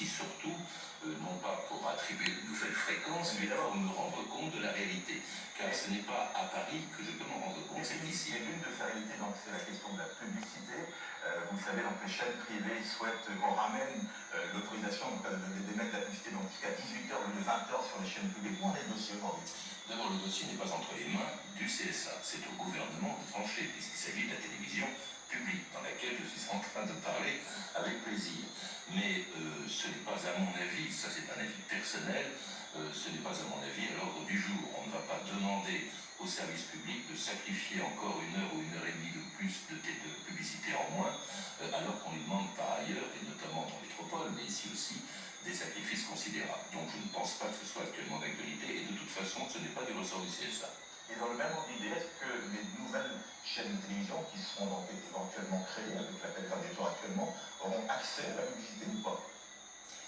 ici surtout, non pas pour attribuer de nouvelles fréquences, mais pour me rendre compte de la réalité. Car ce n'est pas à Paris que je peux m'en rendre compte, c'est ici. Et l'une de ces réalités, donc, c'est la question de la publicité. Vous le savez, donc, les chaînes privées souhaitent qu'on ramène l'autorisation d'émettre la publicité jusqu'à 18h au lieu de 20h sur les chaînes publiques. Où en est le dossier aujourd'hui? D'abord, le dossier n'est pas entre les mains du CSA. C'est au gouvernement de trancher, puisqu'il s'agit de la télévision publique, dans laquelle je suis en train de parler avec plaisir. Mais ce n'est pas à mon avis, ça c'est un avis personnel, ce n'est pas à mon avis à l'ordre du jour. On ne va pas demander au service public de sacrifier encore 1 heure ou 1 heure et demie de plus de publicité en moins, alors qu'on lui demande par ailleurs, et notamment dans métropole, mais ici aussi, des sacrifices considérables. Donc je ne pense pas que ce soit actuellement d'actualité, et de toute façon, ce n'est pas du ressort du CSA. Et dans le même ordre d'idée, est-ce que les nouvelles chaînes de télévision qui seront donc éventuellement créées avec l'appel d'auditoire actuellement auront accès à la publicité ou pas?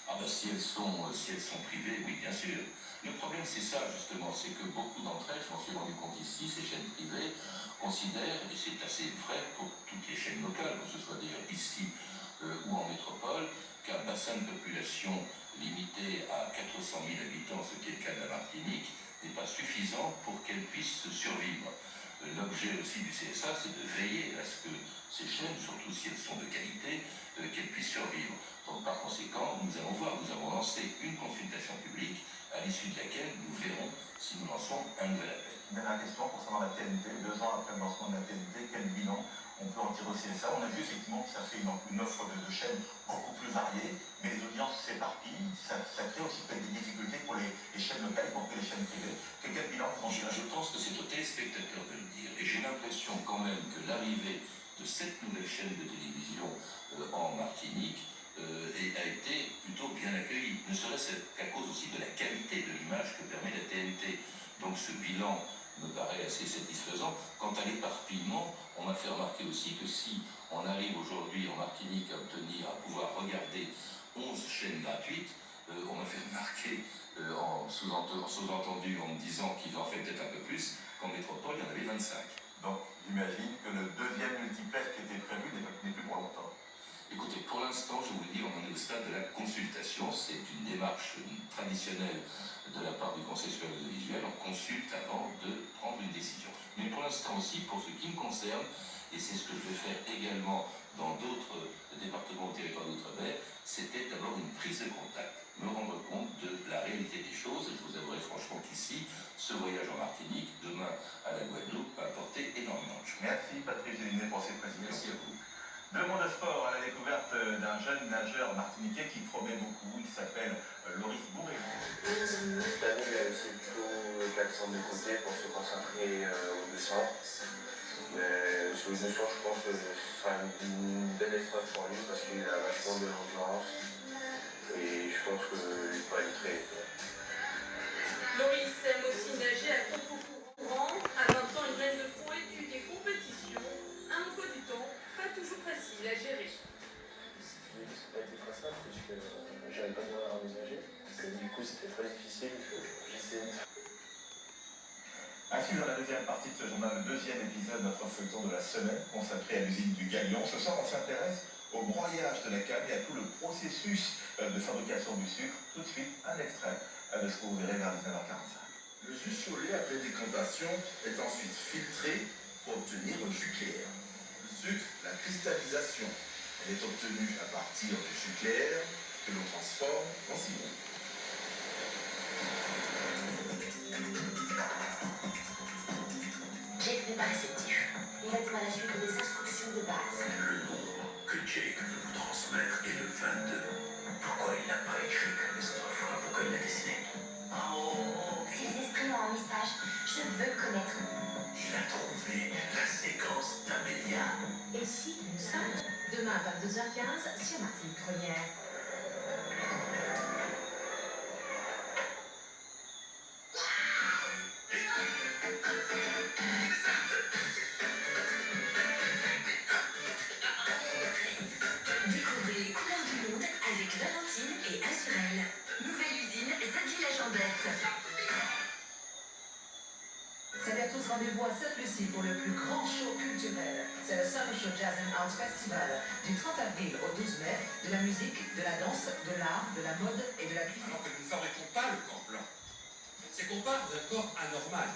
Ah ben si elles sont privées, oui bien sûr. Le problème c'est ça justement, c'est que beaucoup d'entre elles, je m'en suis rendu compte ici, ces chaînes privées considèrent, et c'est assez vrai pour toutes les chaînes locales, que ce soit d'ailleurs ici ou en métropole, qu'un bassin de population limité à 400 000 habitants, ce qui est le cas de la Martinique, n'est pas suffisant pour qu'elle puisse survivre. L'objet aussi du CSA, c'est de veiller à ce que ces chaînes, surtout si elles sont de qualité, qu'elles puissent survivre. Donc par conséquent, nous allons voir, nous avons lancé une consultation publique à l'issue de laquelle nous verrons si nous lançons un nouvel appel. Dernière question concernant la TNT. 2 ans après le lancement de la TNT, quel bilan on peut en tirer au CSA? On a vu effectivement que ça fait une offre de chaînes beaucoup plus variée, mais les audiences s'éparpillent. Ça crée aussi peut-être des difficultés pour les chaînes locales, y compris les chaînes privées. Quel bilan vous en tirez? Je pense que c'est aux téléspectateurs de le dire. Et j'ai l'impression quand même que l'arrivée de cette nouvelle chaîne de télévision en Martinique a été plutôt bien accueillie, ne serait-ce qu'à cause aussi de la qualité de l'image que permet la TNT. Donc ce bilan me paraît assez satisfaisant. Quant à l'éparpillement, on m'a fait remarquer aussi que si on arrive aujourd'hui en Martinique à pouvoir regarder 11 chaînes gratuites, on m'a fait remarquer en sous-entendu en me disant qu'il en fait peut-être un peu plus, qu'en métropole il y en avait 25. Donc j'imagine que le deuxième multiplex qui était prévu n'est plus pour longtemps. Écoutez, pour l'instant, je vous le dis, on en est au stade de la consultation. C'est une démarche traditionnelle de la part du Conseil supérieur de l'audiovisuel. On consulte avant de prendre une décision. Mais pour l'instant aussi, pour ce qui me concerne, et c'est ce que je vais faire également dans d'autres départements ou territoires d'outre-mer, c'était d'abord une prise de contact, me rendre compte de la réalité des choses. Et je vous avouerai franchement qu'ici, ce voyage en Martinique, demain à la Guadeloupe, va apporter énormément de choses. Merci Patrice Gélinet pour ces précisions. Merci à vous. Deux mondes de sport à la découverte d'un jeune nageur martiniquais qui promet beaucoup. Il s'appelle Loris Bourré. Cette année, c'est plutôt 400 de côté pour se concentrer au 200. Sur les 200, je pense que ce sera une belle épreuve pour lui parce qu'il a vachement de l'endurance. Et je pense qu'il peut aller très vite. Loris aime aussi nager à contre-courant. À 20 ans, il mène de front études et compétitions. Un emploi du temps pas toujours facile à gérer. Ça n'a pas été très simple parce que j'avais pas de à envisager. Du coup, c'était très difficile. J'essayais de... Ainsi, dans la deuxième partie de ce journal, le deuxième épisode de notre feuilleton de la semaine consacré à l'usine du Galion. Ce soir, on s'intéresse au broyage de la canne et à tout le processus de fabrication du sucre. Tout de suite, un extrait de ce que vous verrez vers 19h45. Le jus chaulé après décantation est ensuite filtré pour obtenir un jus clair. Le sucre, la cristallisation, elle est obtenue à partir du jus clair que l'on transforme en sirop. Jake n'est pas réceptif. Il a du mal à suivre les instructions de base. Le nombre que Jake veut vous transmettre est le 22. Pourquoi il n'a pas écrit comme les autres fois? Pourquoi il l'a dessiné? S'ils expriment un message, je veux le connaître. Il a trouvé la séquence d'Amélia. Et si nous sommes demain à 22h15 sur Martinique Première. Découvrez les couleurs du monde avec Valentine et Azurel. Nouvelle usine Zadie la Jambette. C'est à tous rendez-vous à Sainte-Lucie pour le plus grand show culturel. C'est le Summer Show Jazz and Arts Festival du 30 avril au 12 mai. De la musique, de la danse, de l'art, de la mode et de la cuisine. Alors que nous ne fabriquons pas le corps blanc. C'est qu'on part d'un corps anormal.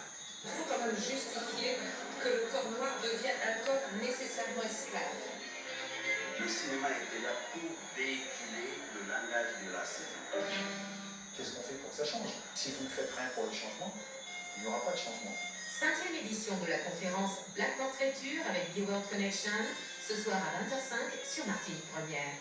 Il faut quand même justifier que le corps noir devienne un corps nécessairement esclave. Le cinéma était là pour véhiculer le langage de la saison. Qu'est-ce qu'on fait pour que ça change? Si vous ne faites rien pour le changement, il n'y aura pas de changement. 5e édition de la conférence Black Portraiture avec The World Connection, ce soir à 20h05 sur Martinique Première.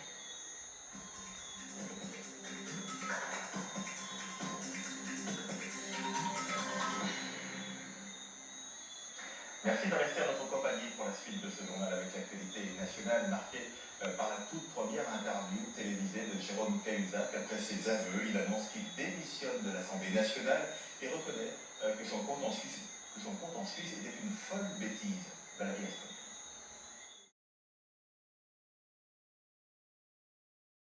Merci de rester à notre compagnie pour la suite de ce journal avec l'actualité nationale marquée par la toute première interview télévisée de Jérôme Cahuzac. Après ses aveux, il annonce qu'il démissionne de l'Assemblée nationale et reconnaît que son compte en Suisse était une folle bêtise. Valérie Aston.